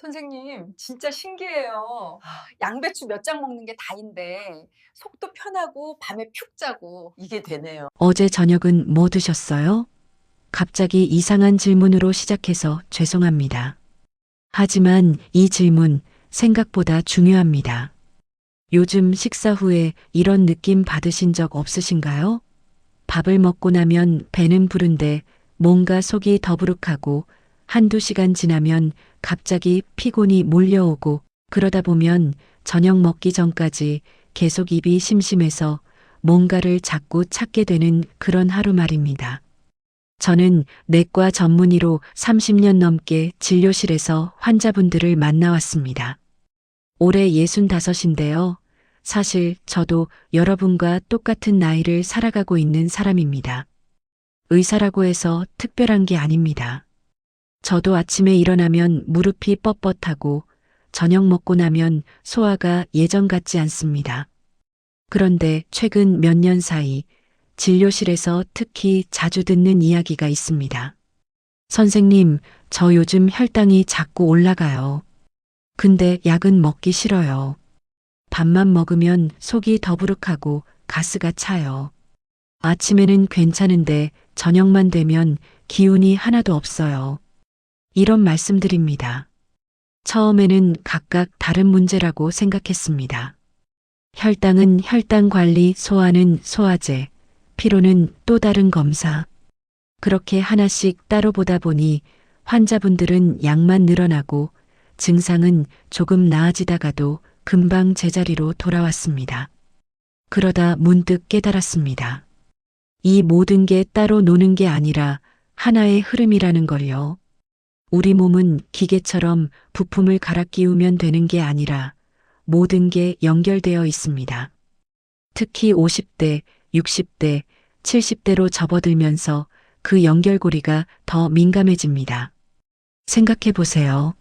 선생님, 진짜 신기해요. 양배추 몇 장 먹는 게 다인데, 속도 편하고, 밤에 푹 자고, 이게 되네요. 어제 저녁은 뭐 드셨어요? 갑자기 이상한 질문으로 시작해서 죄송합니다. 하지만 이 질문 생각보다 중요합니다. 요즘 식사 후에 이런 느낌 받으신 적 없으신가요? 밥을 먹고 나면 배는 부른데 뭔가 속이 더부룩하고 한두 시간 지나면 갑자기 피곤이 몰려오고 그러다 보면 저녁 먹기 전까지 계속 입이 심심해서 뭔가를 자꾸 찾게 되는 그런 하루 말입니다. 저는 내과 전문의로 30년 넘게 진료실에서 환자분들을 만나왔습니다. 올해 65인데요. 사실 저도 여러분과 똑같은 나이를 살아가고 있는 사람입니다. 의사라고 해서 특별한 게 아닙니다. 저도 아침에 일어나면 무릎이 뻣뻣하고 저녁 먹고 나면 소화가 예전 같지 않습니다. 그런데 최근 몇 년 사이 진료실에서 특히 자주 듣는 이야기가 있습니다. 선생님, 저 요즘 혈당이 자꾸 올라가요. 근데 약은 먹기 싫어요. 밥만 먹으면 속이 더부룩하고 가스가 차요. 아침에는 괜찮은데 저녁만 되면 기운이 하나도 없어요. 이런 말씀드립니다. 처음에는 각각 다른 문제라고 생각했습니다. 혈당은 혈당 관리, 소화는 소화제, 피로는 또 다른 검사. 그렇게 하나씩 따로 보다 보니 환자분들은 약만 늘어나고 증상은 조금 나아지다가도 금방 제자리로 돌아왔습니다. 그러다 문득 깨달았습니다. 이 모든 게 따로 노는 게 아니라 하나의 흐름이라는 걸요. 우리 몸은 기계처럼 부품을 갈아 끼우면 되는 게 아니라 모든 게 연결되어 있습니다. 특히 50대, 60대, 70대로 접어들면서 그 연결고리가 더 민감해집니다. 생각해 보세요.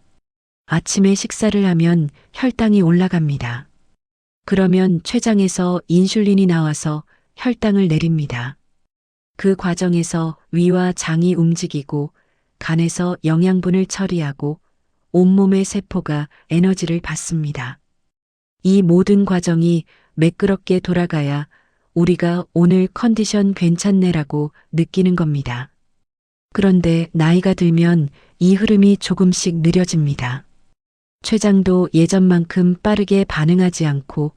아침에 식사를 하면 혈당이 올라갑니다. 그러면 췌장에서 인슐린이 나와서 혈당을 내립니다. 그 과정에서 위와 장이 움직이고 간에서 영양분을 처리하고 온몸의 세포가 에너지를 받습니다. 이 모든 과정이 매끄럽게 돌아가야 우리가 오늘 컨디션 괜찮네라고 느끼는 겁니다. 그런데 나이가 들면 이 흐름이 조금씩 느려집니다. 췌장도 예전만큼 빠르게 반응하지 않고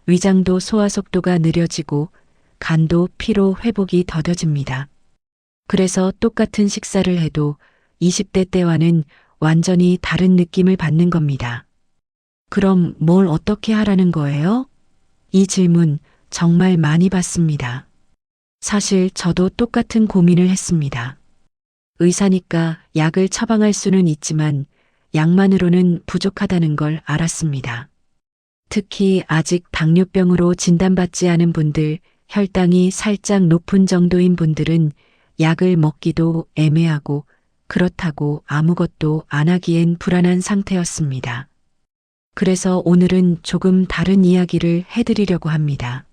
위장도 소화 속도가 느려지고 간도 피로 회복이 더뎌집니다. 그래서 똑같은 식사를 해도 20대 때와는 완전히 다른 느낌을 받는 겁니다. 그럼 뭘 어떻게 하라는 거예요? 이 질문 정말 많이 받습니다. 사실 저도 똑같은 고민을 했습니다. 의사니까 약을 처방할 수는 있지만 약만으로는 부족하다는 걸 알았습니다. 특히 아직 당뇨병으로 진단받지 않은 분들, 혈당이 살짝 높은 정도인 분들은 약을 먹기도 애매하고 그렇다고 아무것도 안 하기엔 불안한 상태였습니다. 그래서 오늘은 조금 다른 이야기를 해드리려고 합니다.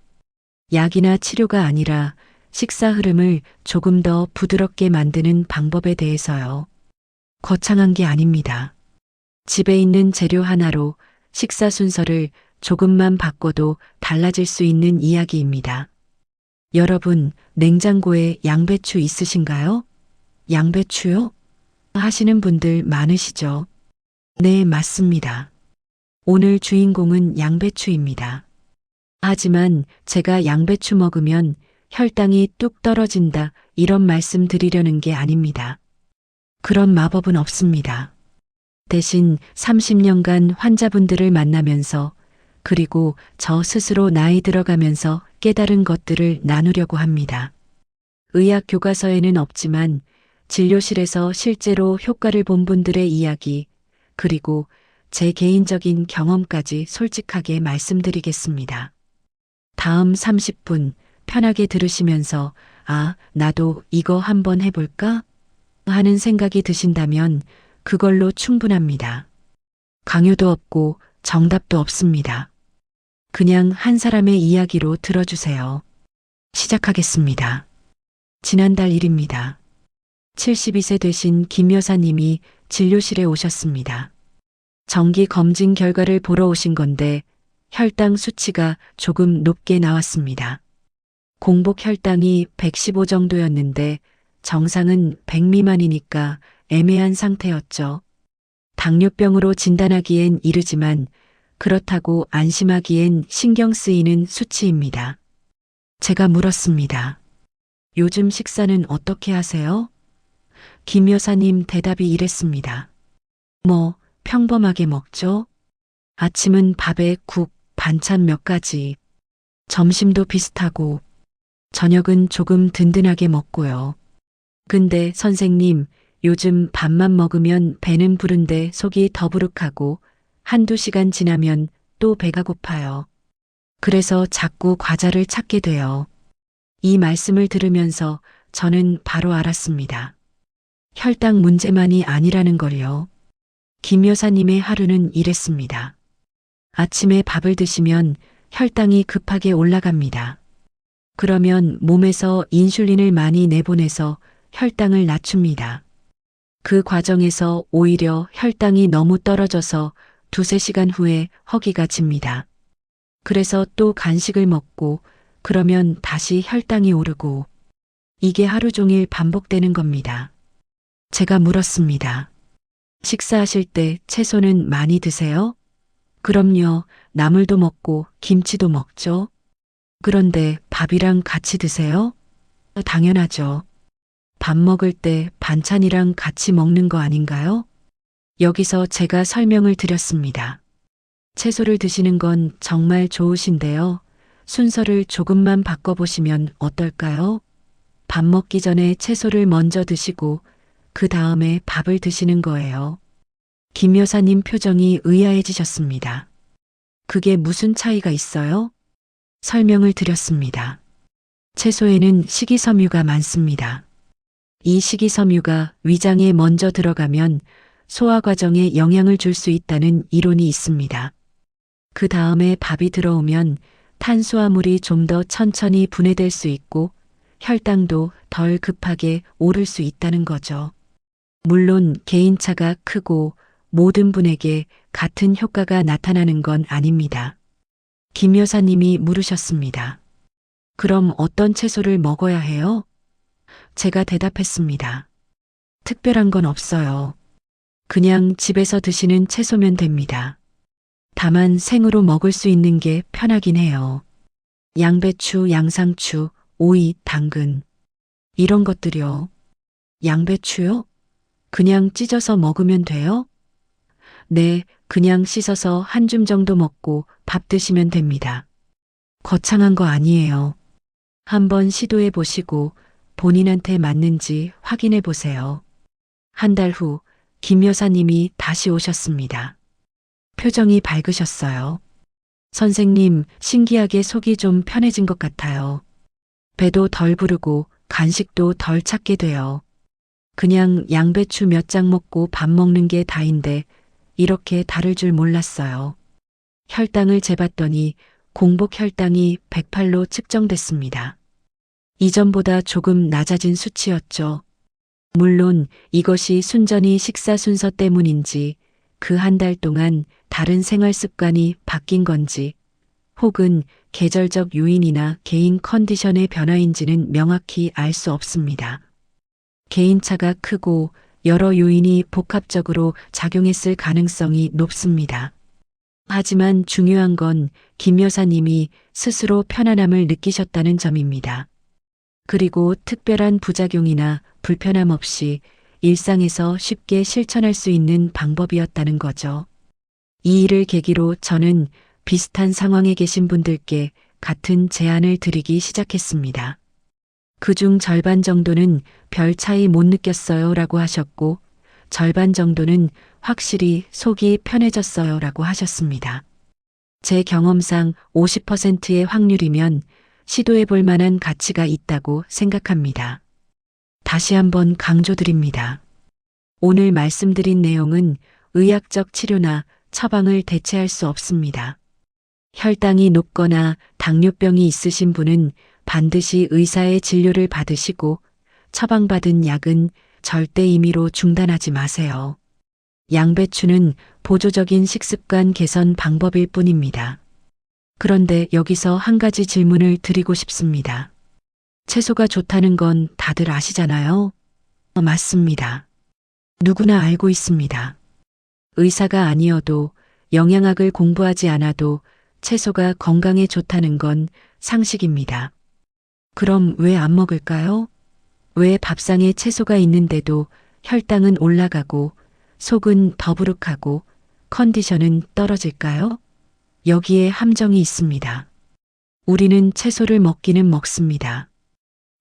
약이나 치료가 아니라 식사 흐름을 조금 더 부드럽게 만드는 방법에 대해서요. 거창한 게 아닙니다. 집에 있는 재료 하나로 식사 순서를 조금만 바꿔도 달라질 수 있는 이야기입니다. 여러분, 냉장고에 양배추 있으신가요? 양배추요? 하시는 분들 많으시죠? 네, 맞습니다. 오늘 주인공은 양배추입니다. 하지만 제가 양배추 먹으면 혈당이 뚝 떨어진다 이런 말씀 드리려는 게 아닙니다. 그런 마법은 없습니다. 대신 30년간 환자분들을 만나면서 그리고 저 스스로 나이 들어가면서 깨달은 것들을 나누려고 합니다. 의학 교과서에는 없지만 진료실에서 실제로 효과를 본 분들의 이야기, 그리고 제 개인적인 경험까지 솔직하게 말씀드리겠습니다. 다음 30분 편하게 들으시면서 아, 나도 이거 한번 해볼까? 하는 생각이 드신다면 그걸로 충분합니다. 강요도 없고 정답도 없습니다. 그냥 한 사람의 이야기로 들어주세요. 시작하겠습니다. 지난달 일입니다. 72세 되신 김 여사님이 진료실에 오셨습니다. 정기 검진 결과를 보러 오신 건데 혈당 수치가 조금 높게 나왔습니다. 공복 혈당이 115 정도였는데 정상은 100 미만이니까 애매한 상태였죠. 당뇨병으로 진단하기엔 이르지만 그렇다고 안심하기엔 신경 쓰이는 수치입니다. 제가 물었습니다. 요즘 식사는 어떻게 하세요? 김 여사님 대답이 이랬습니다. 뭐, 평범하게 먹죠? 아침은 밥에 국, 반찬 몇 가지. 점심도 비슷하고, 저녁은 조금 든든하게 먹고요. 근데 선생님, 요즘 밥만 먹으면 배는 부른데 속이 더부룩하고 한두 시간 지나면 또 배가 고파요. 그래서 자꾸 과자를 찾게 돼요. 이 말씀을 들으면서 저는 바로 알았습니다. 혈당 문제만이 아니라는 걸요. 김 여사님의 하루는 이랬습니다. 아침에 밥을 드시면 혈당이 급하게 올라갑니다. 그러면 몸에서 인슐린을 많이 내보내서 혈당을 낮춥니다. 그 과정에서 오히려 혈당이 너무 떨어져서 두세 시간 후에 허기가 집니다. 그래서 또 간식을 먹고 그러면 다시 혈당이 오르고 이게 하루 종일 반복되는 겁니다. 제가 물었습니다. 식사하실 때 채소는 많이 드세요? 그럼요. 나물도 먹고 김치도 먹죠. 그런데 밥이랑 같이 드세요? 당연하죠. 밥 먹을 때 반찬이랑 같이 먹는 거 아닌가요? 여기서 제가 설명을 드렸습니다. 채소를 드시는 건 정말 좋으신데요. 순서를 조금만 바꿔보시면 어떨까요? 밥 먹기 전에 채소를 먼저 드시고 그 다음에 밥을 드시는 거예요. 김 여사님 표정이 의아해지셨습니다. 그게 무슨 차이가 있어요? 설명을 드렸습니다. 채소에는 식이섬유가 많습니다. 이 식이섬유가 위장에 먼저 들어가면 소화 과정에 영향을 줄 수 있다는 이론이 있습니다. 그 다음에 밥이 들어오면 탄수화물이 좀 더 천천히 분해될 수 있고 혈당도 덜 급하게 오를 수 있다는 거죠. 물론 개인차가 크고 모든 분에게 같은 효과가 나타나는 건 아닙니다. 김 여사님이 물으셨습니다. 그럼 어떤 채소를 먹어야 해요? 제가 대답했습니다. 특별한 건 없어요. 그냥 집에서 드시는 채소면 됩니다. 다만 생으로 먹을 수 있는 게 편하긴 해요. 양배추, 양상추, 오이, 당근. 이런 것들이요. 양배추요? 그냥 찢어서 먹으면 돼요? 네, 그냥 씻어서 한 줌 정도 먹고 밥 드시면 됩니다. 거창한 거 아니에요. 한번 시도해 보시고 본인한테 맞는지 확인해 보세요. 한 달 후, 김 여사님이 다시 오셨습니다. 표정이 밝으셨어요. 선생님, 신기하게 속이 좀 편해진 것 같아요. 배도 덜 부르고 간식도 덜 찾게 돼요. 그냥 양배추 몇 장 먹고 밥 먹는 게 다인데 이렇게 다를 줄 몰랐어요. 혈당을 재봤더니 공복 혈당이 108로 측정됐습니다. 이전보다 조금 낮아진 수치였죠. 물론 이것이 순전히 식사 순서 때문인지 그 한 달 동안 다른 생활 습관이 바뀐 건지 혹은 계절적 요인이나 개인 컨디션의 변화인지는 명확히 알 수 없습니다. 개인차가 크고 여러 요인이 복합적으로 작용했을 가능성이 높습니다. 하지만 중요한 건 김 여사님이 스스로 편안함을 느끼셨다는 점입니다. 그리고 특별한 부작용이나 불편함 없이 일상에서 쉽게 실천할 수 있는 방법이었다는 거죠. 이 일을 계기로 저는 비슷한 상황에 계신 분들께 같은 제안을 드리기 시작했습니다. 그중 절반 정도는 별 차이 못 느꼈어요 라고 하셨고 절반 정도는 확실히 속이 편해졌어요 라고 하셨습니다. 제 경험상 50%의 확률이면 시도해 볼 만한 가치가 있다고 생각합니다. 다시 한번 강조드립니다. 오늘 말씀드린 내용은 의학적 치료나 처방을 대체할 수 없습니다. 혈당이 높거나 당뇨병이 있으신 분은 반드시 의사의 진료를 받으시고 처방받은 약은 절대 임의로 중단하지 마세요. 양배추는 보조적인 식습관 개선 방법일 뿐입니다. 그런데 여기서 한 가지 질문을 드리고 싶습니다. 채소가 좋다는 건 다들 아시잖아요? 맞습니다. 누구나 알고 있습니다. 의사가 아니어도 영양학을 공부하지 않아도 채소가 건강에 좋다는 건 상식입니다. 그럼 왜 안 먹을까요? 왜 밥상에 채소가 있는데도 혈당은 올라가고 속은 더부룩하고 컨디션은 떨어질까요? 여기에 함정이 있습니다. 우리는 채소를 먹기는 먹습니다.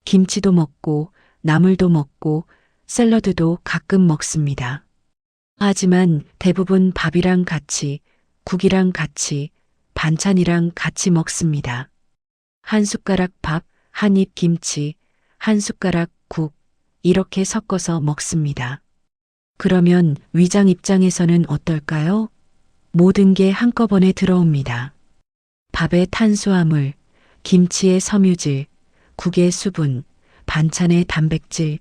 김치도 먹고 나물도 먹고 샐러드도 가끔 먹습니다. 하지만 대부분 밥이랑 같이, 국이랑 같이, 반찬이랑 같이 먹습니다. 한 숟가락 밥, 한 입 김치, 한 숟가락 국, 이렇게 섞어서 먹습니다. 그러면 위장 입장에서는 어떨까요? 모든 게 한꺼번에 들어옵니다. 밥의 탄수화물, 김치의 섬유질, 국의 수분, 반찬의 단백질.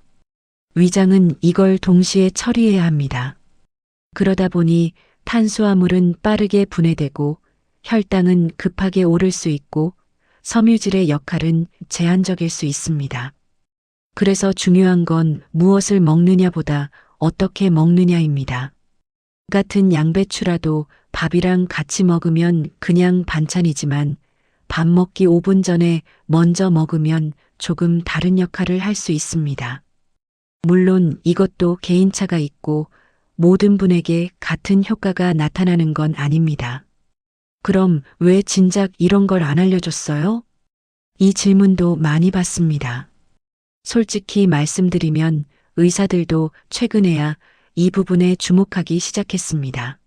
위장은 이걸 동시에 처리해야 합니다. 그러다 보니 탄수화물은 빠르게 분해되고 혈당은 급하게 오를 수 있고 섬유질의 역할은 제한적일 수 있습니다. 그래서 중요한 건 무엇을 먹느냐보다 어떻게 먹느냐입니다. 같은 양배추라도 밥이랑 같이 먹으면 그냥 반찬이지만 밥 먹기 5분 전에 먼저 먹으면 조금 다른 역할을 할 수 있습니다. 물론 이것도 개인차가 있고 모든 분에게 같은 효과가 나타나는 건 아닙니다. 그럼 왜 진작 이런 걸 안 알려줬어요? 이 질문도 많이 받습니다. 솔직히 말씀드리면 의사들도 최근에야 이 부분에 주목하기 시작했습니다.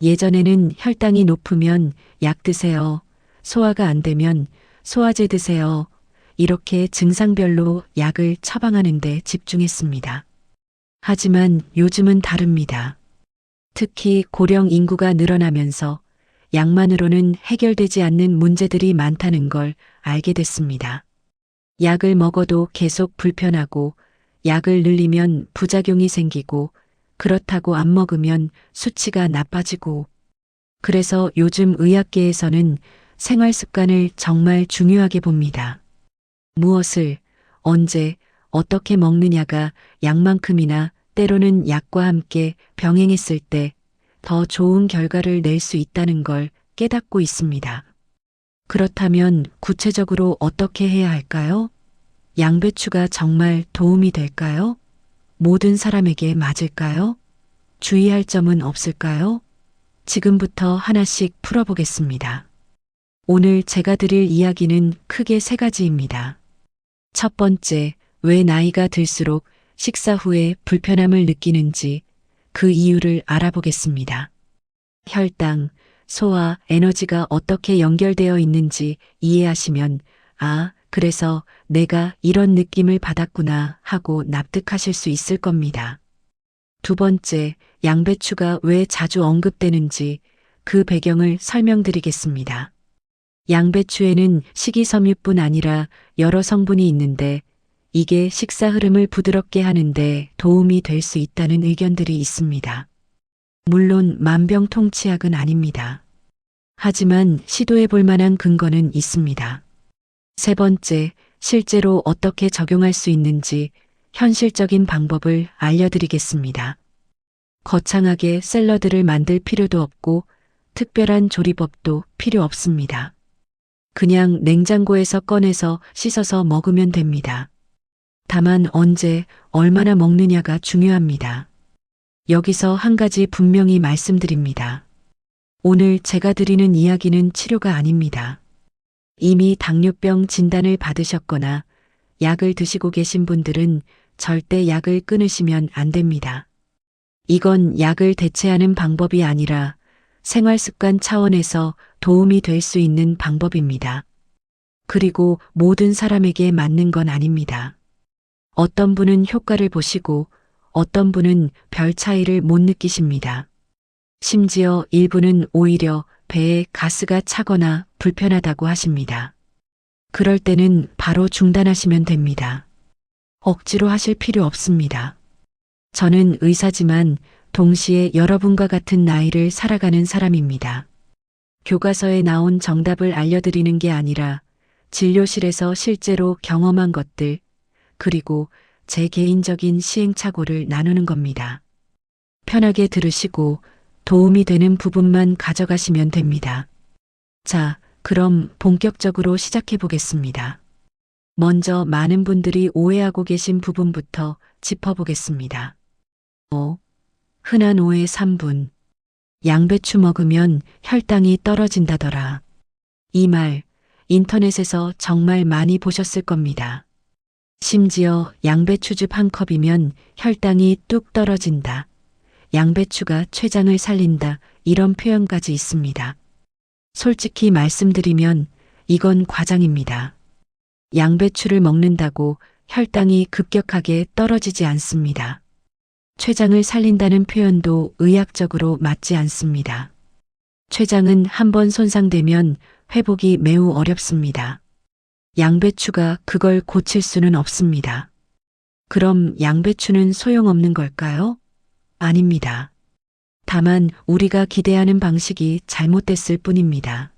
예전에는 혈당이 높으면 약 드세요. 소화가 안 되면 소화제 드세요. 이렇게 증상별로 약을 처방하는 데 집중했습니다. 하지만 요즘은 다릅니다. 특히 고령 인구가 늘어나면서 약만으로는 해결되지 않는 문제들이 많다는 걸 알게 됐습니다. 약을 먹어도 계속 불편하고 약을 늘리면 부작용이 생기고 그렇다고 안 먹으면 수치가 나빠지고 그래서 요즘 의학계에서는 생활 습관을 정말 중요하게 봅니다. 무엇을, 언제, 어떻게 먹느냐가 약만큼이나 때로는 약과 함께 병행했을 때 더 좋은 결과를 낼 수 있다는 걸 깨닫고 있습니다. 그렇다면 구체적으로 어떻게 해야 할까요? 양배추가 정말 도움이 될까요? 모든 사람에게 맞을까요? 주의할 점은 없을까요? 지금부터 하나씩 풀어보겠습니다. 오늘 제가 드릴 이야기는 크게 세 가지입니다. 첫 번째, 왜 나이가 들수록 식사 후에 불편함을 느끼는지 그 이유를 알아보겠습니다. 혈당, 소화, 에너지가 어떻게 연결되어 있는지 이해하시면 그래서 내가 이런 느낌을 받았구나 하고 납득하실 수 있을 겁니다. 두 번째, 양배추가 왜 자주 언급되는지 그 배경을 설명드리겠습니다. 양배추에는 식이섬유뿐 아니라 여러 성분이 있는데 이게 식사 흐름을 부드럽게 하는데 도움이 될 수 있다는 의견들이 있습니다. 물론 만병통치약은 아닙니다. 하지만 시도해 볼 만한 근거는 있습니다. 세 번째, 실제로 어떻게 적용할 수 있는지 현실적인 방법을 알려드리겠습니다. 거창하게 샐러드를 만들 필요도 없고 특별한 조리법도 필요 없습니다. 그냥 냉장고에서 꺼내서 씻어서 먹으면 됩니다. 다만 언제, 얼마나 먹느냐가 중요합니다. 여기서 한 가지 분명히 말씀드립니다. 오늘 제가 드리는 이야기는 치료가 아닙니다. 이미 당뇨병 진단을 받으셨거나 약을 드시고 계신 분들은 절대 약을 끊으시면 안 됩니다. 이건 약을 대체하는 방법이 아니라 생활 습관 차원에서 도움이 될 수 있는 방법입니다. 그리고 모든 사람에게 맞는 건 아닙니다. 어떤 분은 효과를 보시고 어떤 분은 별 차이를 못 느끼십니다. 심지어 일부는 오히려 배에 가스가 차거나 불편하다고 하십니다. 그럴 때는 바로 중단하시면 됩니다. 억지로 하실 필요 없습니다. 저는 의사지만 동시에 여러분과 같은 나이를 살아가는 사람입니다. 교과서에 나온 정답을 알려드리는 게 아니라 진료실에서 실제로 경험한 것들, 그리고 제 개인적인 시행착오를 나누는 겁니다. 편하게 들으시고 도움이 되는 부분만 가져가시면 됩니다. 자, 그럼 본격적으로 시작해 보겠습니다. 먼저 많은 분들이 오해하고 계신 부분부터 짚어보겠습니다. 흔한 오해 3분. 양배추 먹으면 혈당이 떨어진다더라. 이 말, 인터넷에서 정말 많이 보셨을 겁니다. 심지어 양배추즙 한 컵이면 혈당이 뚝 떨어진다. 양배추가 췌장을 살린다. 이런 표현까지 있습니다. 솔직히 말씀드리면 이건 과장입니다. 양배추를 먹는다고 혈당이 급격하게 떨어지지 않습니다. 췌장을 살린다는 표현도 의학적으로 맞지 않습니다. 췌장은 한번 손상되면 회복이 매우 어렵습니다. 양배추가 그걸 고칠 수는 없습니다. 그럼 양배추는 소용없는 걸까요? 아닙니다. 다만 우리가 기대하는 방식이 잘못됐을 뿐입니다.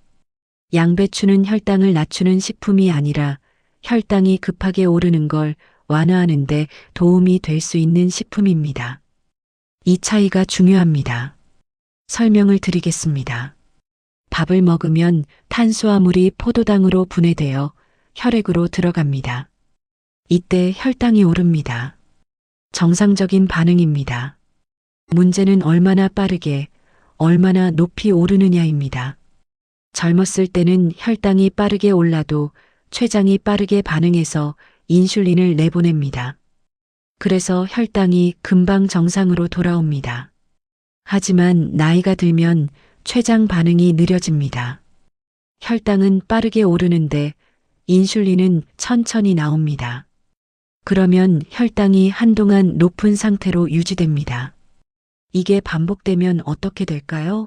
양배추는 혈당을 낮추는 식품이 아니라 혈당이 급하게 오르는 걸 완화하는 데 도움이 될 수 있는 식품입니다. 이 차이가 중요합니다. 설명을 드리겠습니다. 밥을 먹으면 탄수화물이 포도당으로 분해되어 혈액으로 들어갑니다. 이때 혈당이 오릅니다. 정상적인 반응입니다. 문제는 얼마나 빠르게, 얼마나 높이 오르느냐입니다. 젊었을 때는 혈당이 빠르게 올라도 췌장이 빠르게 반응해서 인슐린을 내보냅니다. 그래서 혈당이 금방 정상으로 돌아옵니다. 하지만 나이가 들면 췌장 반응이 느려집니다. 혈당은 빠르게 오르는데 인슐린은 천천히 나옵니다. 그러면 혈당이 한동안 높은 상태로 유지됩니다. 이게 반복되면 어떻게 될까요?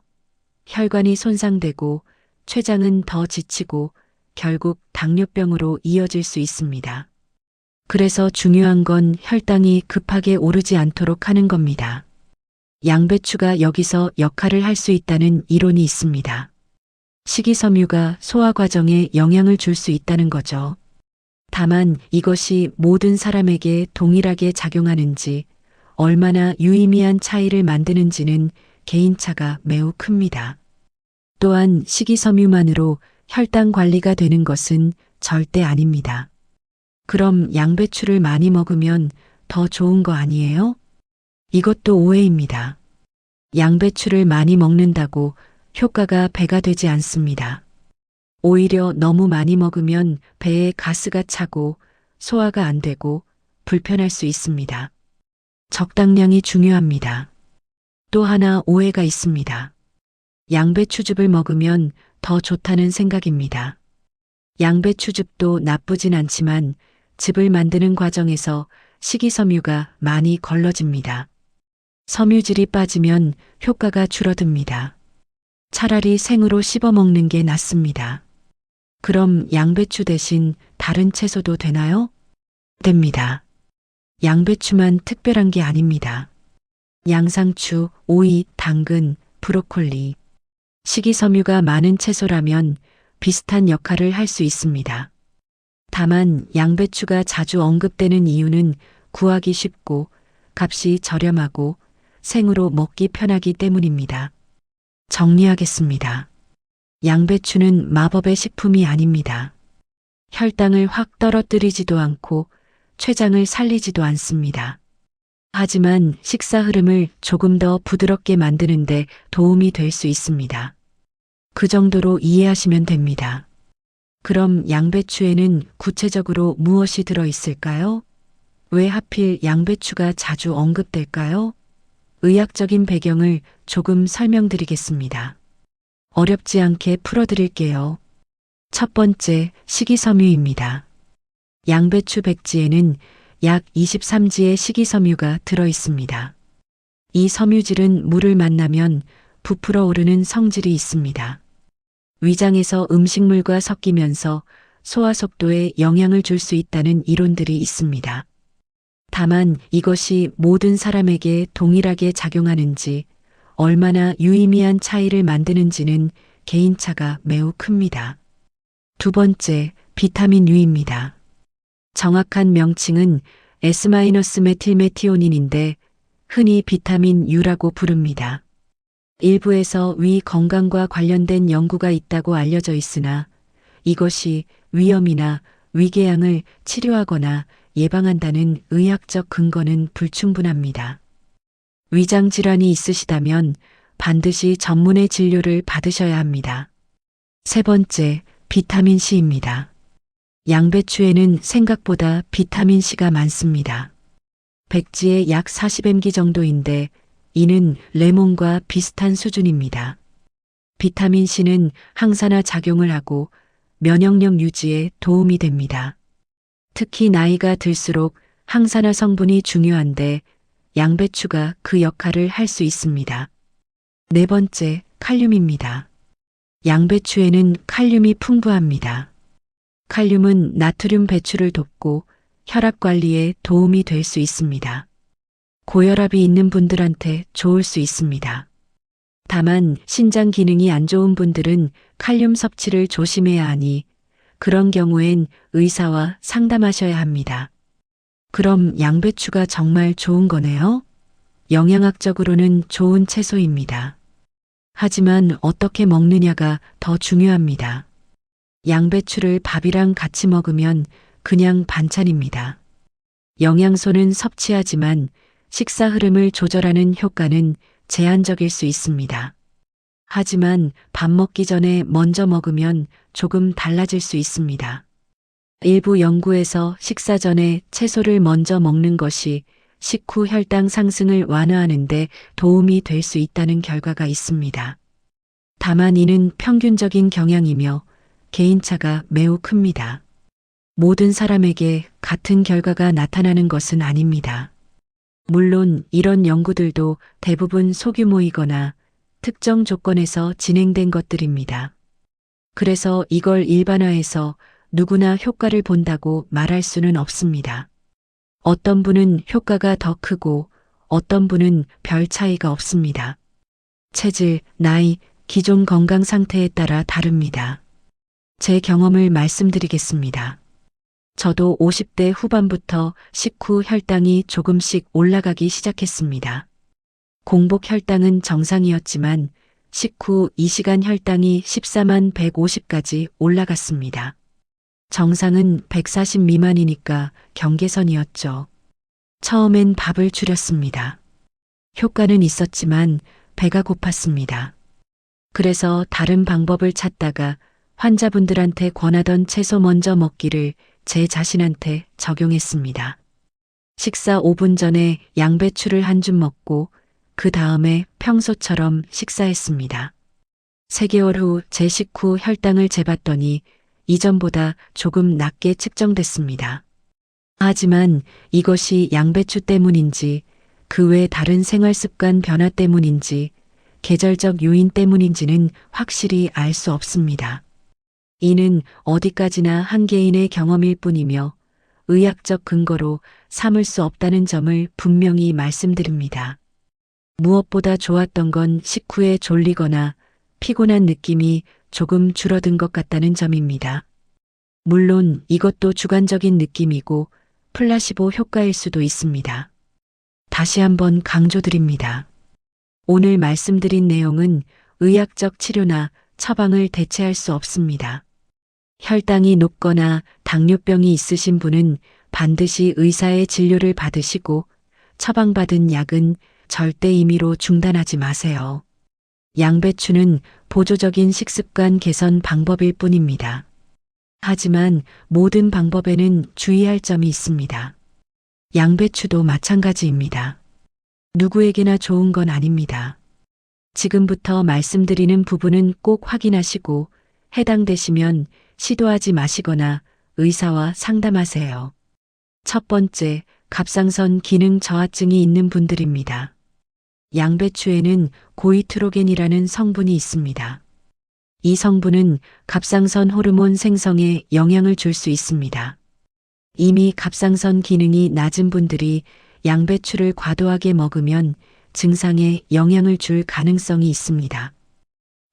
혈관이 손상되고 췌장은 더 지치고 결국 당뇨병으로 이어질 수 있습니다. 그래서 중요한 건 혈당이 급하게 오르지 않도록 하는 겁니다. 양배추가 여기서 역할을 할 수 있다는 이론이 있습니다. 식이섬유가 소화 과정에 영향을 줄 수 있다는 거죠. 다만 이것이 모든 사람에게 동일하게 작용하는지, 얼마나 유의미한 차이를 만드는지는 개인차가 매우 큽니다. 또한 식이섬유만으로 혈당 관리가 되는 것은 절대 아닙니다. 그럼 양배추를 많이 먹으면 더 좋은 거 아니에요? 이것도 오해입니다. 양배추를 많이 먹는다고 효과가 배가 되지 않습니다. 오히려 너무 많이 먹으면 배에 가스가 차고 소화가 안 되고 불편할 수 있습니다. 적당량이 중요합니다. 또 하나 오해가 있습니다. 양배추즙을 먹으면 더 좋다는 생각입니다. 양배추즙도 나쁘진 않지만 즙을 만드는 과정에서 식이섬유가 많이 걸러집니다. 섬유질이 빠지면 효과가 줄어듭니다. 차라리 생으로 씹어 먹는 게 낫습니다. 그럼 양배추 대신 다른 채소도 되나요? 됩니다. 양배추만 특별한 게 아닙니다. 양상추, 오이, 당근, 브로콜리. 식이섬유가 많은 채소라면 비슷한 역할을 할 수 있습니다. 다만 양배추가 자주 언급되는 이유는 구하기 쉽고 값이 저렴하고 생으로 먹기 편하기 때문입니다. 정리하겠습니다. 양배추는 마법의 식품이 아닙니다. 혈당을 확 떨어뜨리지도 않고 췌장을 살리지도 않습니다. 하지만 식사 흐름을 조금 더 부드럽게 만드는데 도움이 될 수 있습니다. 그 정도로 이해하시면 됩니다. 그럼 양배추에는 구체적으로 무엇이 들어 있을까요? 왜 하필 양배추가 자주 언급될까요? 의학적인 배경을 조금 설명드리겠습니다. 어렵지 않게 풀어드릴게요. 첫 번째, 식이섬유입니다. 양배추 백지에는 약 23지의 식이섬유가 들어 있습니다. 이 섬유질은 물을 만나면 부풀어 오르는 성질이 있습니다. 위장에서 음식물과 섞이면서 소화 속도에 영향을 줄 수 있다는 이론들이 있습니다. 다만 이것이 모든 사람에게 동일하게 작용하는지, 얼마나 유의미한 차이를 만드는지는 개인차가 매우 큽니다. 두 번째, 비타민 U입니다. 정확한 명칭은 S-메틸메티오닌인데 흔히 비타민 U라고 부릅니다. 일부에서 위 건강과 관련된 연구가 있다고 알려져 있으나 이것이 위염이나 위궤양을 치료하거나 예방한다는 의학적 근거는 불충분합니다. 위장 질환이 있으시다면 반드시 전문의 진료를 받으셔야 합니다. 세 번째, 비타민 C입니다. 양배추에는 생각보다 비타민 C가 많습니다. 백지의 약 40mg 정도인데 이는 레몬과 비슷한 수준입니다. 비타민 C는 항산화 작용을 하고 면역력 유지에 도움이 됩니다. 특히 나이가 들수록 항산화 성분이 중요한데 양배추가 그 역할을 할 수 있습니다. 네 번째, 칼륨입니다. 양배추에는 칼륨이 풍부합니다. 칼륨은 나트륨 배출을 돕고 혈압 관리에 도움이 될 수 있습니다. 고혈압이 있는 분들한테 좋을 수 있습니다. 다만 신장 기능이 안 좋은 분들은 칼륨 섭취를 조심해야 하니 그런 경우엔 의사와 상담하셔야 합니다. 그럼 양배추가 정말 좋은 거네요? 영양학적으로는 좋은 채소입니다. 하지만 어떻게 먹느냐가 더 중요합니다. 양배추를 밥이랑 같이 먹으면 그냥 반찬입니다. 영양소는 섭취하지만 식사 흐름을 조절하는 효과는 제한적일 수 있습니다. 하지만 밥 먹기 전에 먼저 먹으면 조금 달라질 수 있습니다. 일부 연구에서 식사 전에 채소를 먼저 먹는 것이 식후 혈당 상승을 완화하는 데 도움이 될 수 있다는 결과가 있습니다. 다만 이는 평균적인 경향이며 개인차가 매우 큽니다. 모든 사람에게 같은 결과가 나타나는 것은 아닙니다. 물론 이런 연구들도 대부분 소규모이거나 특정 조건에서 진행된 것들입니다. 그래서 이걸 일반화해서 누구나 효과를 본다고 말할 수는 없습니다. 어떤 분은 효과가 더 크고 어떤 분은 별 차이가 없습니다. 체질, 나이, 기존 건강 상태에 따라 다릅니다. 제 경험을 말씀드리겠습니다. 저도 50대 후반부터 식후 혈당이 조금씩 올라가기 시작했습니다. 공복 혈당은 정상이었지만 식후 2시간 혈당이 14만 150까지 올라갔습니다. 정상은 140 미만이니까 경계선이었죠. 처음엔 밥을 줄였습니다. 효과는 있었지만 배가 고팠습니다. 그래서 다른 방법을 찾다가 환자분들한테 권하던 채소 먼저 먹기를 제 자신한테 적용했습니다. 식사 5분 전에 양배추를 한 줌 먹고 그 다음에 평소처럼 식사했습니다. 3개월 후 제 식후 혈당을 재봤더니 이전보다 조금 낮게 측정됐습니다. 하지만 이것이 양배추 때문인지 그 외 다른 생활 습관 변화 때문인지 계절적 요인 때문인지는 확실히 알 수 없습니다. 이는 어디까지나 한 개인의 경험일 뿐이며 의학적 근거로 삼을 수 없다는 점을 분명히 말씀드립니다. 무엇보다 좋았던 건 식후에 졸리거나 피곤한 느낌이 조금 줄어든 것 같다는 점입니다. 물론 이것도 주관적인 느낌이고 플라시보 효과일 수도 있습니다. 다시 한번 강조드립니다. 오늘 말씀드린 내용은 의학적 치료나 처방을 대체할 수 없습니다. 혈당이 높거나 당뇨병이 있으신 분은 반드시 의사의 진료를 받으시고 처방받은 약은 절대 임의로 중단하지 마세요. 양배추는 보조적인 식습관 개선 방법일 뿐입니다. 하지만 모든 방법에는 주의할 점이 있습니다. 양배추도 마찬가지입니다. 누구에게나 좋은 건 아닙니다. 지금부터 말씀드리는 부분은 꼭 확인하시고 해당되시면 시도하지 마시거나 의사와 상담하세요. 첫 번째, 갑상선 기능 저하증이 있는 분들입니다. 양배추에는 고이트로겐이라는 성분이 있습니다. 이 성분은 갑상선 호르몬 생성에 영향을 줄 수 있습니다. 이미 갑상선 기능이 낮은 분들이 양배추를 과도하게 먹으면 증상에 영향을 줄 가능성이 있습니다.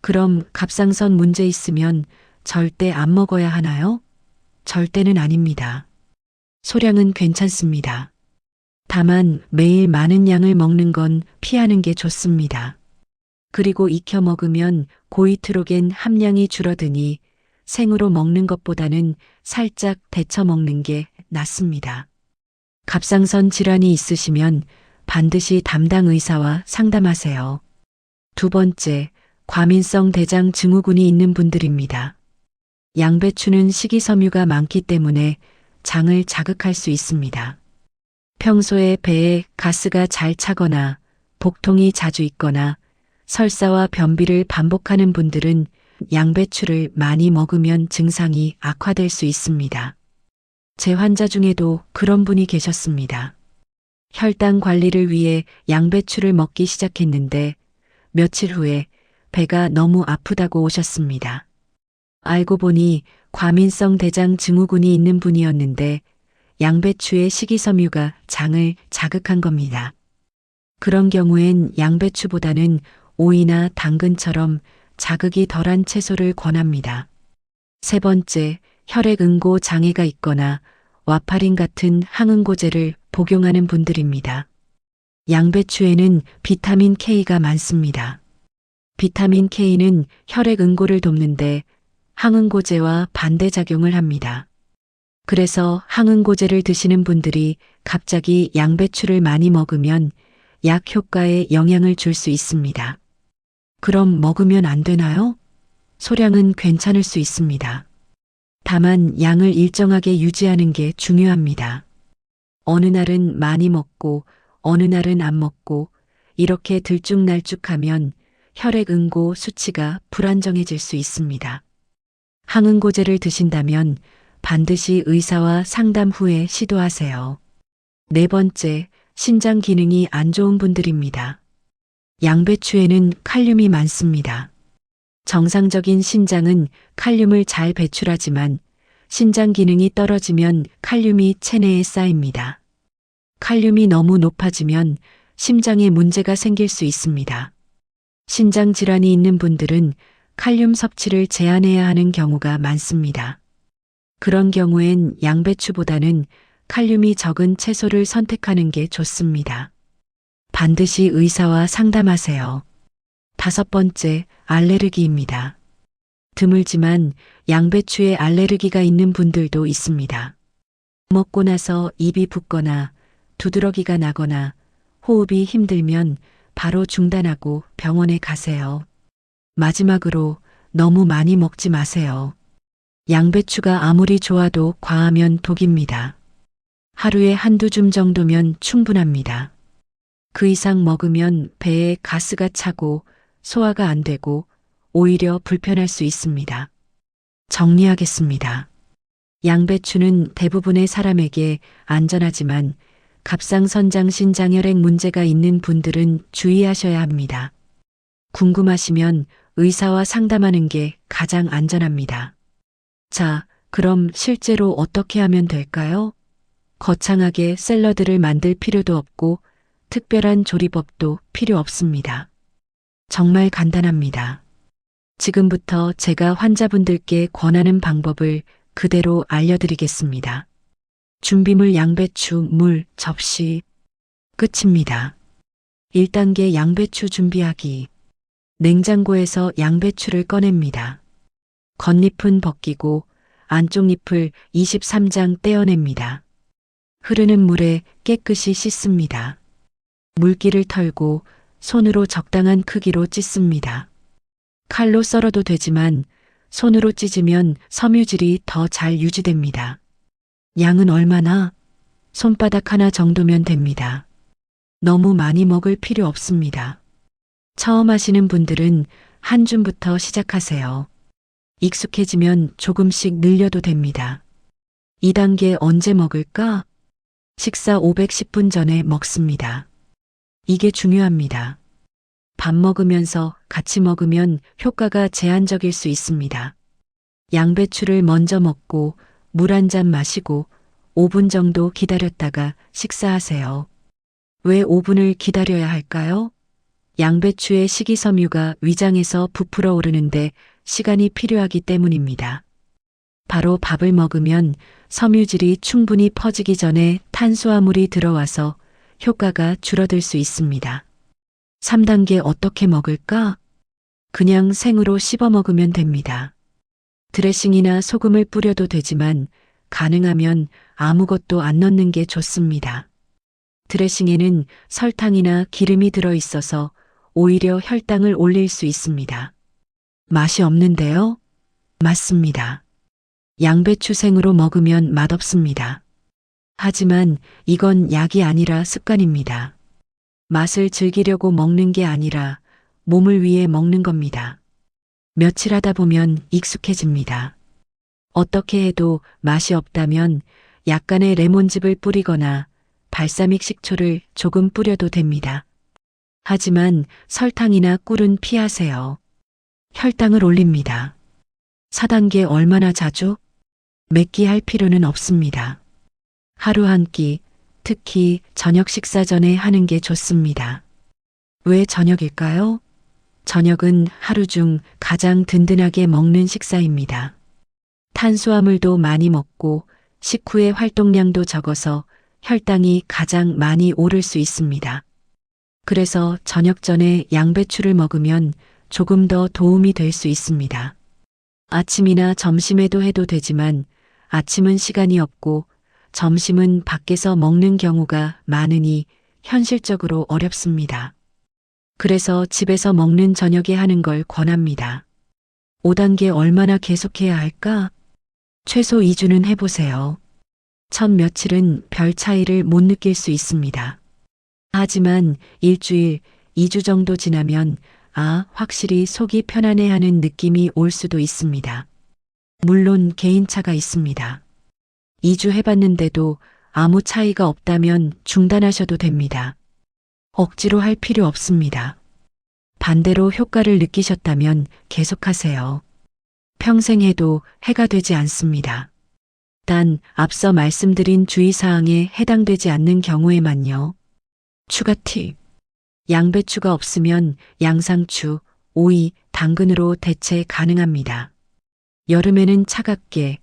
그럼 갑상선 문제 있으면 절대 안 먹어야 하나요? 절대는 아닙니다. 소량은 괜찮습니다. 다만 매일 많은 양을 먹는 건 피하는 게 좋습니다. 그리고 익혀 먹으면 고이트로겐 함량이 줄어드니 생으로 먹는 것보다는 살짝 데쳐 먹는 게 낫습니다. 갑상선 질환이 있으시면 반드시 담당 의사와 상담하세요. 두 번째, 과민성 대장 증후군이 있는 분들입니다. 양배추는 식이섬유가 많기 때문에 장을 자극할 수 있습니다. 평소에 배에 가스가 잘 차거나 복통이 자주 있거나 설사와 변비를 반복하는 분들은 양배추를 많이 먹으면 증상이 악화될 수 있습니다. 제 환자 중에도 그런 분이 계셨습니다. 혈당 관리를 위해 양배추를 먹기 시작했는데 며칠 후에 배가 너무 아프다고 오셨습니다. 알고 보니 과민성 대장 증후군이 있는 분이었는데 양배추의 식이섬유가 장을 자극한 겁니다. 그런 경우엔 양배추보다는 오이나 당근처럼 자극이 덜한 채소를 권합니다. 세 번째, 혈액응고 장애가 있거나 와파린 같은 항응고제를 복용하는 분들입니다. 양배추에는 비타민 K가 많습니다. 비타민 K는 혈액응고를 돕는데 항응고제와 반대작용을 합니다. 그래서 항응고제를 드시는 분들이 갑자기 양배추를 많이 먹으면 약 효과에 영향을 줄 수 있습니다. 그럼 먹으면 안 되나요? 소량은 괜찮을 수 있습니다. 다만 양을 일정하게 유지하는 게 중요합니다. 어느 날은 많이 먹고 어느 날은 안 먹고 이렇게 들쭉날쭉하면 혈액응고 수치가 불안정해질 수 있습니다. 항응고제를 드신다면 반드시 의사와 상담 후에 시도하세요. 네 번째, 신장 기능이 안 좋은 분들입니다. 양배추에는 칼륨이 많습니다. 정상적인 신장은 칼륨을 잘 배출하지만 신장 기능이 떨어지면 칼륨이 체내에 쌓입니다. 칼륨이 너무 높아지면 심장에 문제가 생길 수 있습니다. 신장 질환이 있는 분들은 칼륨 섭취를 제한해야 하는 경우가 많습니다. 그런 경우엔 양배추보다는 칼륨이 적은 채소를 선택하는 게 좋습니다. 반드시 의사와 상담하세요. 다섯 번째, 알레르기입니다. 드물지만 양배추에 알레르기가 있는 분들도 있습니다. 먹고 나서 입이 붓거나 두드러기가 나거나 호흡이 힘들면 바로 중단하고 병원에 가세요. 마지막으로 너무 많이 먹지 마세요. 양배추가 아무리 좋아도 과하면 독입니다. 하루에 한두 줌 정도면 충분합니다. 그 이상 먹으면 배에 가스가 차고 소화가 안 되고 오히려 불편할 수 있습니다. 정리하겠습니다. 양배추는 대부분의 사람에게 안전하지만 갑상선장 신장혈액 문제가 있는 분들은 주의하셔야 합니다. 궁금하시면 의사와 상담하는 게 가장 안전합니다. 자, 그럼 실제로 어떻게 하면 될까요? 거창하게 샐러드를 만들 필요도 없고 특별한 조리법도 필요 없습니다. 정말 간단합니다. 지금부터 제가 환자분들께 권하는 방법을 그대로 알려드리겠습니다. 준비물 양배추, 물, 접시. 끝입니다. 1단계 양배추 준비하기. 냉장고에서 양배추를 꺼냅니다. 겉잎은 벗기고 안쪽 잎을 23장 떼어냅니다. 흐르는 물에 깨끗이 씻습니다. 물기를 털고 손으로 적당한 크기로 찢습니다. 칼로 썰어도 되지만 손으로 찢으면 섬유질이 더 잘 유지됩니다. 양은 얼마나? 손바닥 하나 정도면 됩니다. 너무 많이 먹을 필요 없습니다. 처음 하시는 분들은 한 줌부터 시작하세요. 익숙해지면 조금씩 늘려도 됩니다. 2단계 언제 먹을까? 식사 510분 전에 먹습니다. 이게 중요합니다. 밥 먹으면서 같이 먹으면 효과가 제한적일 수 있습니다. 양배추를 먼저 먹고 물 한 잔 마시고 5분 정도 기다렸다가 식사하세요. 왜 5분을 기다려야 할까요? 양배추의 식이섬유가 위장에서 부풀어 오르는데 시간이 필요하기 때문입니다. 바로 밥을 먹으면 섬유질이 충분히 퍼지기 전에 탄수화물이 들어와서 효과가 줄어들 수 있습니다. 3단계 어떻게 먹을까? 그냥 생으로 씹어 먹으면 됩니다. 드레싱이나 소금을 뿌려도 되지만 가능하면 아무것도 안 넣는 게 좋습니다. 드레싱에는 설탕이나 기름이 들어 있어서 오히려 혈당을 올릴 수 있습니다. 맛이 없는데요? 맞습니다. 양배추 생으로 먹으면 맛없습니다. 하지만 이건 약이 아니라 습관입니다. 맛을 즐기려고 먹는 게 아니라 몸을 위해 먹는 겁니다. 며칠 하다 보면 익숙해집니다. 어떻게 해도 맛이 없다면 약간의 레몬즙을 뿌리거나 발사믹 식초를 조금 뿌려도 됩니다. 하지만 설탕이나 꿀은 피하세요. 혈당을 올립니다. 4단계 얼마나 자주? 몇 끼 할 필요는 없습니다. 하루 한 끼, 특히 저녁 식사 전에 하는 게 좋습니다. 왜 저녁일까요? 저녁은 하루 중 가장 든든하게 먹는 식사입니다. 탄수화물도 많이 먹고 식후의 활동량도 적어서 혈당이 가장 많이 오를 수 있습니다. 그래서 저녁 전에 양배추를 먹으면 조금 더 도움이 될 수 있습니다. 아침이나 점심에도 해도 되지만 아침은 시간이 없고 점심은 밖에서 먹는 경우가 많으니 현실적으로 어렵습니다. 그래서 집에서 먹는 저녁에 하는 걸 권합니다. 5단계 얼마나 계속해야 할까? 최소 2주는 해보세요. 첫 며칠은 별 차이를 못 느낄 수 있습니다. 하지만 일주일, 2주 정도 지나면 확실히 속이 편안해하는 느낌이 올 수도 있습니다. 물론 개인차가 있습니다. 2주 해봤는데도 아무 차이가 없다면 중단하셔도 됩니다. 억지로 할 필요 없습니다. 반대로 효과를 느끼셨다면 계속하세요. 평생 해도 해가 되지 않습니다. 단 앞서 말씀드린 주의사항에 해당되지 않는 경우에만요. 추가 팁. 양배추가 없으면 양상추, 오이, 당근으로 대체 가능합니다. 여름에는 차갑게,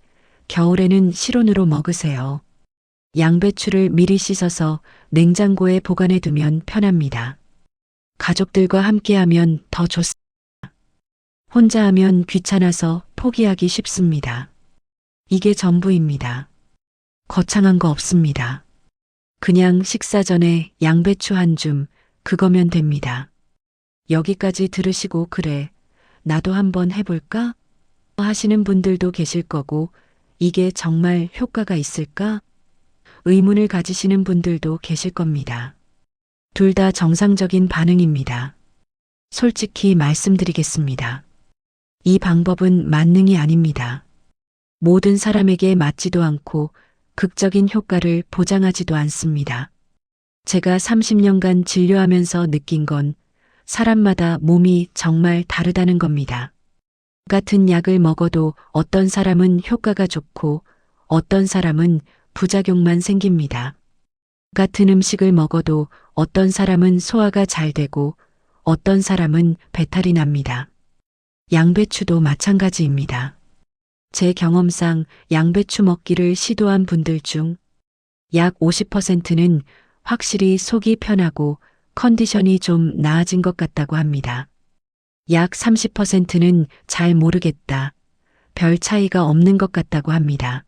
겨울에는 실온으로 먹으세요. 양배추를 미리 씻어서 냉장고에 보관해 두면 편합니다. 가족들과 함께하면 더 좋습니다. 혼자 하면 귀찮아서 포기하기 쉽습니다. 이게 전부입니다. 거창한 거 없습니다. 그냥 식사 전에 양배추 한 줌, 그거면 됩니다. 여기까지 들으시고 그래, 나도 한번 해볼까? 하시는 분들도 계실 거고, 이게 정말 효과가 있을까? 의문을 가지시는 분들도 계실 겁니다. 둘 다 정상적인 반응입니다. 솔직히 말씀드리겠습니다. 이 방법은 만능이 아닙니다. 모든 사람에게 맞지도 않고 극적인 효과를 보장하지도 않습니다. 제가 30년간 진료하면서 느낀 건 사람마다 몸이 정말 다르다는 겁니다. 같은 약을 먹어도 어떤 사람은 효과가 좋고 어떤 사람은 부작용만 생깁니다. 같은 음식을 먹어도 어떤 사람은 소화가 잘 되고 어떤 사람은 배탈이 납니다. 양배추도 마찬가지입니다. 제 경험상 양배추 먹기를 시도한 분들 중 약 50%는 확실히 속이 편하고 컨디션이 좀 나아진 것 같다고 합니다. 약 30%는 잘 모르겠다, 별 차이가 없는 것 같다고 합니다.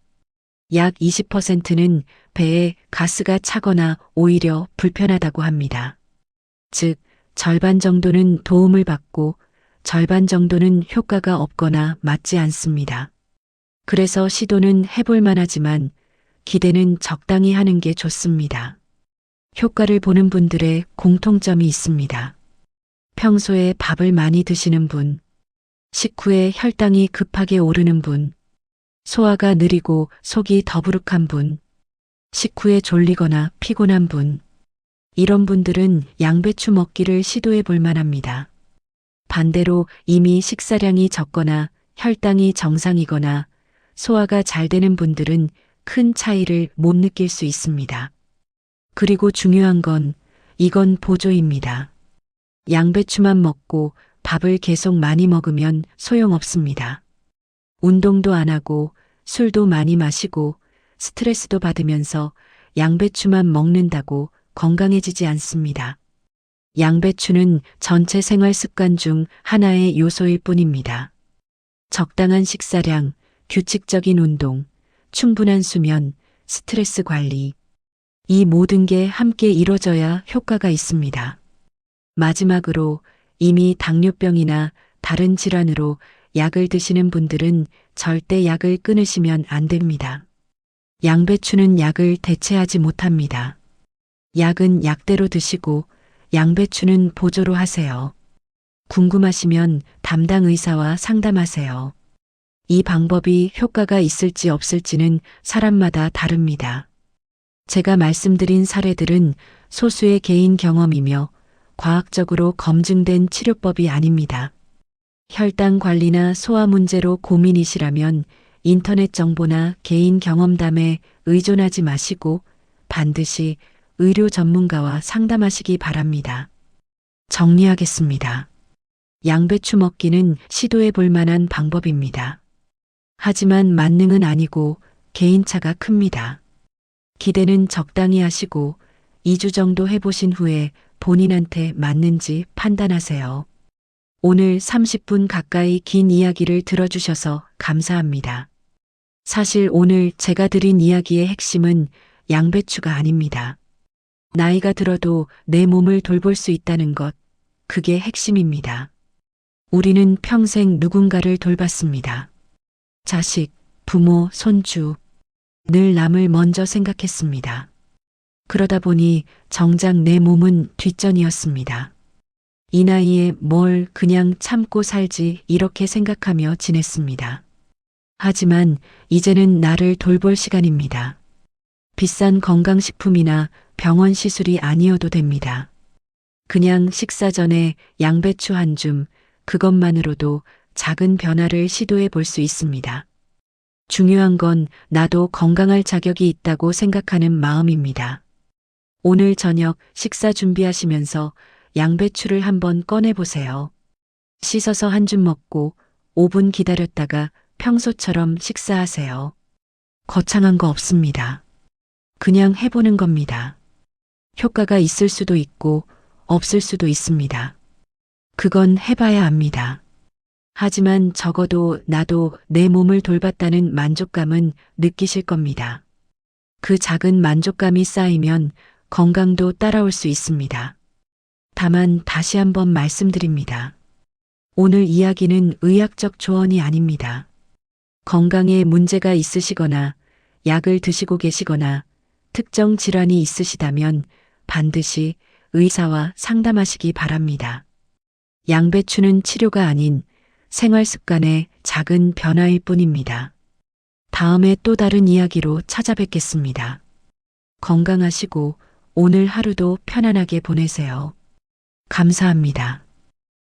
약 20%는 배에 가스가 차거나 오히려 불편하다고 합니다. 즉, 절반 정도는 도움을 받고 절반 정도는 효과가 없거나 맞지 않습니다. 그래서 시도는 해볼 만하지만 기대는 적당히 하는 게 좋습니다. 효과를 보는 분들의 공통점이 있습니다. 평소에 밥을 많이 드시는 분, 식후에 혈당이 급하게 오르는 분, 소화가 느리고 속이 더부룩한 분, 식후에 졸리거나 피곤한 분, 이런 분들은 양배추 먹기를 시도해 볼 만합니다. 반대로 이미 식사량이 적거나 혈당이 정상이거나 소화가 잘 되는 분들은 큰 차이를 못 느낄 수 있습니다. 그리고 중요한 건 이건 보조입니다. 양배추만 먹고 밥을 계속 많이 먹으면 소용없습니다. 운동도 안 하고 술도 많이 마시고 스트레스도 받으면서 양배추만 먹는다고 건강해지지 않습니다. 양배추는 전체 생활 습관 중 하나의 요소일 뿐입니다. 적당한 식사량, 규칙적인 운동, 충분한 수면, 스트레스 관리. 이 모든 게 함께 이루어져야 효과가 있습니다. 마지막으로 이미 당뇨병이나 다른 질환으로 약을 드시는 분들은 절대 약을 끊으시면 안 됩니다. 양배추는 약을 대체하지 못합니다. 약은 약대로 드시고 양배추는 보조로 하세요. 궁금하시면 담당 의사와 상담하세요. 이 방법이 효과가 있을지 없을지는 사람마다 다릅니다. 제가 말씀드린 사례들은 소수의 개인 경험이며 과학적으로 검증된 치료법이 아닙니다. 혈당 관리나 소화 문제로 고민이시라면 인터넷 정보나 개인 경험담에 의존하지 마시고 반드시 의료 전문가와 상담하시기 바랍니다. 정리하겠습니다. 양배추 먹기는 시도해 볼 만한 방법입니다. 하지만 만능은 아니고 개인차가 큽니다. 기대는 적당히 하시고 2주 정도 해보신 후에 본인한테 맞는지 판단하세요. 오늘 30분 가까이 긴 이야기를 들어주셔서 감사합니다. 사실 오늘 제가 드린 이야기의 핵심은 양배추가 아닙니다. 나이가 들어도 내 몸을 돌볼 수 있다는 것, 그게 핵심입니다. 우리는 평생 누군가를 돌봤습니다. 자식, 부모, 손주, 늘 남을 먼저 생각했습니다. 그러다 보니 정작 내 몸은 뒷전이었습니다. 이 나이에 뭘 그냥 참고 살지 이렇게 생각하며 지냈습니다. 하지만 이제는 나를 돌볼 시간입니다. 비싼 건강식품이나 병원 시술이 아니어도 됩니다. 그냥 식사 전에 양배추 한 줌, 그것만으로도 작은 변화를 시도해 볼 수 있습니다. 중요한 건 나도 건강할 자격이 있다고 생각하는 마음입니다. 오늘 저녁 식사 준비하시면서 양배추를 한번 꺼내보세요. 씻어서 한 줌 먹고 5분 기다렸다가 평소처럼 식사하세요. 거창한 거 없습니다. 그냥 해보는 겁니다. 효과가 있을 수도 있고 없을 수도 있습니다. 그건 해봐야 압니다. 하지만 적어도 나도 내 몸을 돌봤다는 만족감은 느끼실 겁니다. 그 작은 만족감이 쌓이면 건강도 따라올 수 있습니다. 다만 다시 한번 말씀드립니다. 오늘 이야기는 의학적 조언이 아닙니다. 건강에 문제가 있으시거나 약을 드시고 계시거나 특정 질환이 있으시다면 반드시 의사와 상담하시기 바랍니다. 양배추는 치료가 아닌 생활 습관의 작은 변화일 뿐입니다. 다음에 또 다른 이야기로 찾아뵙겠습니다. 건강하시고 오늘 하루도 편안하게 보내세요. 감사합니다.